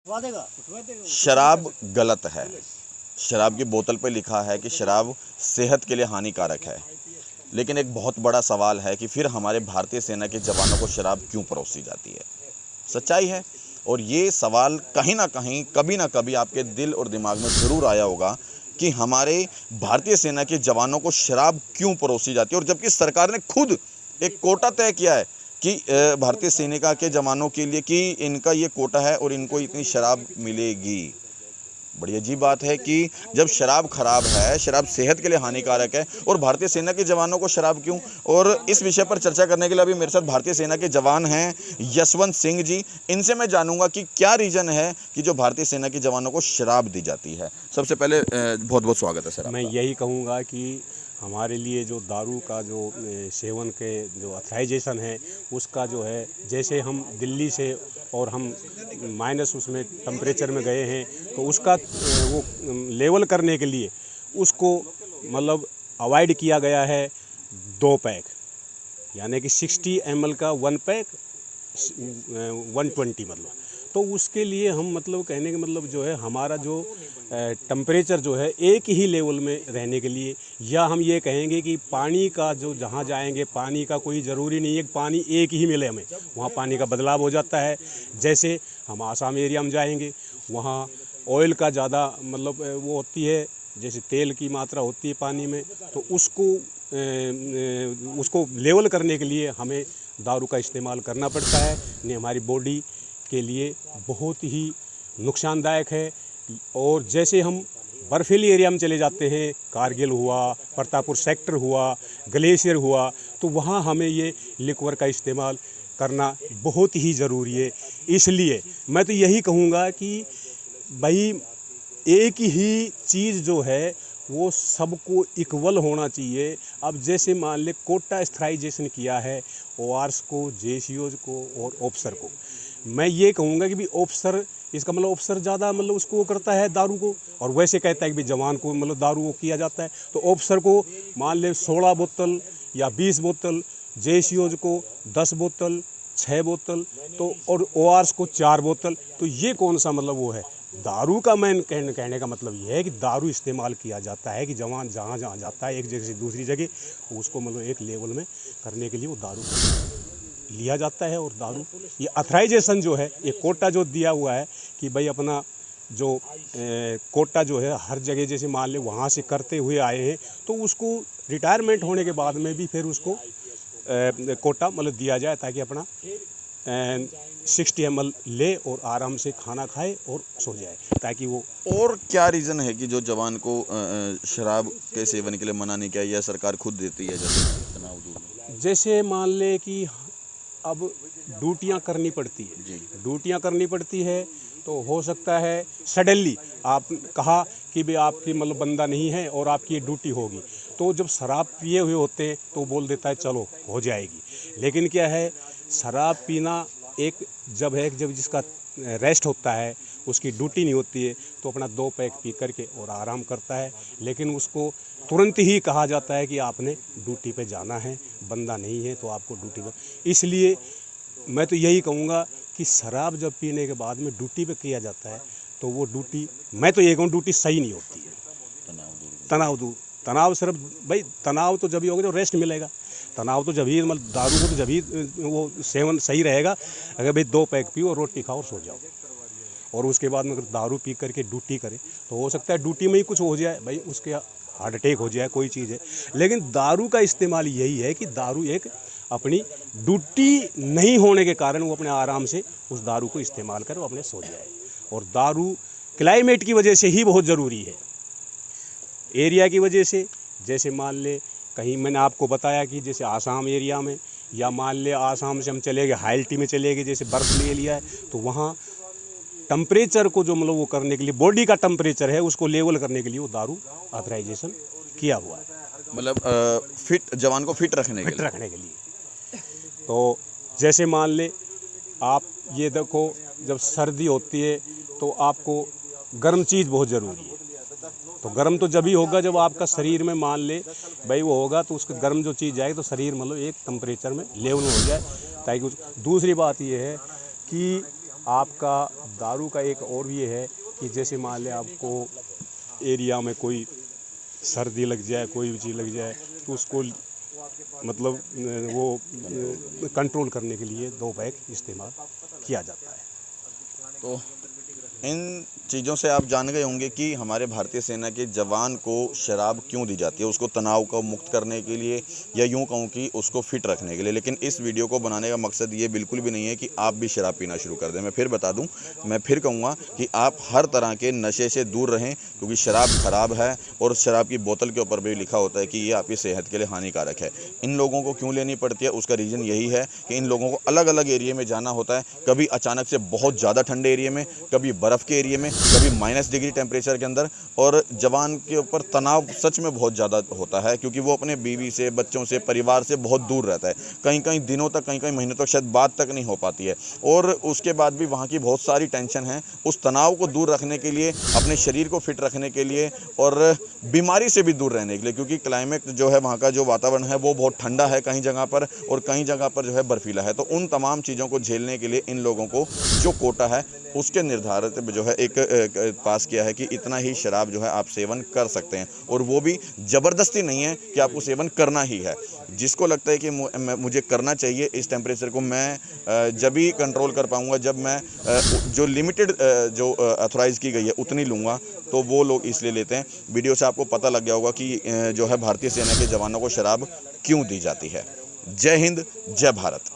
शराब गलत है। शराब की बोतल पर लिखा है कि शराब सेहत के लिए हानिकारक है, लेकिन एक बहुत बड़ा सवाल है कि फिर हमारे भारतीय सेना के जवानों को शराब क्यों परोसी जाती है। सच्चाई है, और ये सवाल कहीं ना कहीं कभी ना कभी आपके दिल और दिमाग में ज़रूर आया होगा कि हमारे भारतीय सेना के जवानों को शराब क्यों परोसी जाती है। और जबकि सरकार ने खुद एक कोटा तय किया है कि भारतीय सेना के जवानों के लिए कि इनका ये कोटा है और इनको इतनी शराब मिलेगी। बड़ी अजीब बात है कि जब शराब खराब है, शराब सेहत के लिए हानिकारक है, और भारतीय सेना के जवानों को शराब क्यों। और इस विषय पर चर्चा करने के लिए अभी मेरे साथ भारतीय सेना के जवान हैं यशवंत सिंह जी। इनसे मैं जानूंगा कि क्या रीज़न है कि जो भारतीय सेना के जवानों को शराब दी जाती है। सबसे पहले बहुत बहुत स्वागत है सर। मैं यही कहूँगा कि हमारे लिए जो दारू का जो सेवन के जो ऑथराइजेशन है उसका जो है, जैसे हम दिल्ली से और हम माइनस उसमें टेम्परेचर में गए हैं तो उसका वो लेवल करने के लिए उसको मतलब अवॉइड किया गया है 2 पैक, यानी कि 60 ml का 1 पैक 120 मतलब। तो उसके लिए हम मतलब कहने का मतलब जो है हमारा जो टेम्परेचर जो है एक ही लेवल में रहने के लिए, या हम ये कहेंगे कि पानी का जो जहाँ जाएंगे पानी का कोई ज़रूरी नहीं है कि पानी एक ही मिले हमें, वहाँ पानी का बदलाव हो जाता है। जैसे हम आसाम एरिया में जाएंगे वहाँ ऑयल का ज़्यादा मतलब वो होती है, जैसे तेल की मात्रा होती है पानी में, तो उसको लेवल करने के लिए हमें दारू का इस्तेमाल करना पड़ता है। ये हमारी बॉडी के लिए बहुत ही नुकसानदायक है। और जैसे हम बर्फीली एरिया में चले जाते हैं, कारगिल हुआ, प्रतापपुर सेक्टर हुआ, ग्लेशियर हुआ, तो वहाँ हमें ये लिक्वर का इस्तेमाल करना बहुत ही ज़रूरी है। इसलिए मैं तो यही कहूँगा कि भाई एक ही चीज़ जो है वो सबको इक्वल होना चाहिए। अब जैसे मान ले कोटा स्ट्राइजेशन किया है ORs को, JCOs को और ऑफिसर को, मैं ये कहूँगा कि भी ऑफिसर, इसका मतलब ऑफिसर ज़्यादा मतलब उसको वो करता है दारू को, और वैसे कहता है कि भी जवान को मतलब दारू वो किया जाता है। तो ऑफिसर को मान ले 16 बोतल या 20 बोतल, JCOs को 10 बोतल 6 बोतल, तो और ORs को 4 बोतल। तो ये कौन सा मतलब वो है दारू का। मैं कहने का मतलब ये है कि दारू इस्तेमाल किया जाता है कि जवान जहाँ जहाँ जाता है एक जगह से दूसरी जगह, उसको मतलब एक लेवल में करने के लिए वो दारू लिया जाता है। और दारू ये ऑथराइजेशन जो है, ये कोटा जो दिया हुआ है कि भाई अपना जो कोटा जो है हर जगह, जैसे मान ले वहाँ से करते हुए आए हैं तो उसको रिटायरमेंट होने के बाद में भी फिर उसको कोटा मतलब दिया जाए, ताकि अपना 60 ml ले और आराम से खाना खाए और सो जाए, ताकि वो। और क्या रीज़न है कि जो जवान को शराब के सेवन के लिए मना नहीं किया, या सरकार खुद देती है? जैसे मान ले कि अब ड्यूटियाँ करनी पड़ती है, ड्यूटियाँ करनी पड़ती है, तो हो सकता है सडनली आप कहा कि भाई आपकी मतलब बंदा नहीं है और आपकी ड्यूटी होगी, तो जब शराब पिए हुए होते हैं तो बोल देता है चलो हो जाएगी। लेकिन क्या है, शराब पीना एक जब जिसका रेस्ट होता है, उसकी ड्यूटी नहीं होती है, तो अपना 2 पैक पी करके और आराम करता है। लेकिन उसको तुरंत ही कहा जाता है कि आपने ड्यूटी पे जाना है, बंदा नहीं है तो आपको ड्यूटी पे। इसलिए मैं तो यही कहूँगा कि शराब जब पीने के बाद में ड्यूटी पे किया जाता है तो वो ड्यूटी, मैं तो ये कहूँ ड्यूटी सही नहीं होती है। तनाव सिर्फ भाई तनाव तो जब ही होगा जब रेस्ट मिलेगा। तनाव तो जब ही मतलब दारू को तो जब ही वो सेवन सही रहेगा अगर भाई 2 पैक पियो और रोटी खाओ और सो जाओ। और उसके बाद में अगर दारू पी करके ड्यूटी करे तो हो सकता है ड्यूटी में ही कुछ हो जाए, भाई उसके हार्ट अटैक हो जाए, कोई चीज़ है। लेकिन दारू का इस्तेमाल यही है कि दारू एक अपनी ड्यूटी नहीं होने के कारण वो अपने आराम से उस दारू को इस्तेमाल कर वो अपने सो जाए। और दारू क्लाइमेट की वजह से ही बहुत ज़रूरी है, एरिया की वजह से। जैसे मान ले कहीं मैंने आपको बताया कि जैसे आसाम एरिया में, या मान ले आसाम से हम चले गए हाइल्टी में चले गए, जैसे बर्फ़ ले लिया है, तो वहाँ टेम्परेचर को जो मतलब वो करने के लिए, बॉडी का टेम्परेचर है उसको लेवल करने के लिए वो दारू ऑथराइजेशन किया हुआ है, मतलब फिट जवान को फिट रखने के लिए। तो जैसे मान ले आप ये देखो, जब सर्दी होती है तो आपको गर्म चीज़ बहुत ज़रूरी है। तो गर्म तो जब ही होगा जब आपका शरीर में मान ले भाई वो होगा, तो उसका गर्म जो चीज़ जाएगी तो शरीर मतलब एक टेम्परेचर में लेवल हो जाए, ताकि दूसरी बात ये है कि आपका दारू का एक और भी ये है कि जैसे मान लें आपको एरिया में कोई सर्दी लग जाए, कोई भी चीज़ लग जाए, तो उसको मतलब वो कंट्रोल करने के लिए 2 पैक इस्तेमाल किया जाता है। तो इन चीज़ों से आप जान गए होंगे कि हमारे भारतीय सेना के जवान को शराब क्यों दी जाती है, उसको तनाव को मुक्त करने के लिए, या यूं कहूं कि उसको फिट रखने के लिए। लेकिन इस वीडियो को बनाने का मकसद ये बिल्कुल भी नहीं है कि आप भी शराब पीना शुरू कर दें। मैं फिर बता दूं, मैं फिर कहूँगा कि आप हर तरह के नशे से दूर रहें, क्योंकि शराब ख़राब है और शराब की बोतल के ऊपर भी लिखा होता है कि ये आपकी सेहत के लिए हानिकारक है। इन लोगों को क्यों लेनी पड़ती है, उसका रीज़न यही है कि इन लोगों को अलग अलग एरिया में जाना होता है, कभी अचानक से बहुत ज़्यादा ठंडे एरिया में, कभी बर्फ़ के एरिया में, कभी -डिग्री टेम्परेचर के अंदर। और जवान के ऊपर तनाव सच में बहुत ज़्यादा होता है, क्योंकि वो अपने बीवी से, बच्चों से, परिवार से बहुत दूर रहता है। कहीं कहीं दिनों तक, कहीं कहीं महीनों तक शायद बात तक नहीं हो पाती है, और उसके बाद भी वहाँ की बहुत सारी टेंशन है। उस तनाव को दूर रखने के लिए, अपने शरीर को फिट रखने के लिए, और बीमारी से भी दूर रहने के लिए, क्योंकि क्लाइमेट जो है वहाँ का, जो वातावरण है वो बहुत ठंडा है कहीं जगह पर, और कहीं जगह पर जो है बर्फीला है। तो उन तमाम चीज़ों को झेलने के लिए इन लोगों को जो कोटा है उसके निर्धारित जो है एक पास किया है कि इतना ही शराब जो है आप सेवन कर सकते हैं, और वो भी ज़बरदस्ती नहीं है कि आपको सेवन करना ही है। जिसको लगता है कि मुझे करना चाहिए, इस टेम्परेचर को मैं जब ही कंट्रोल कर पाऊँगा जब मैं जो लिमिटेड जो ऑथोराइज़ की गई है उतनी लूँगा, तो वो लोग इसलिए लेते हैं। वीडियो से आपको पता लग गया होगा कि जो है भारतीय सेना के जवानों को शराब क्यों दी जाती है। जय हिंद, जय भारत।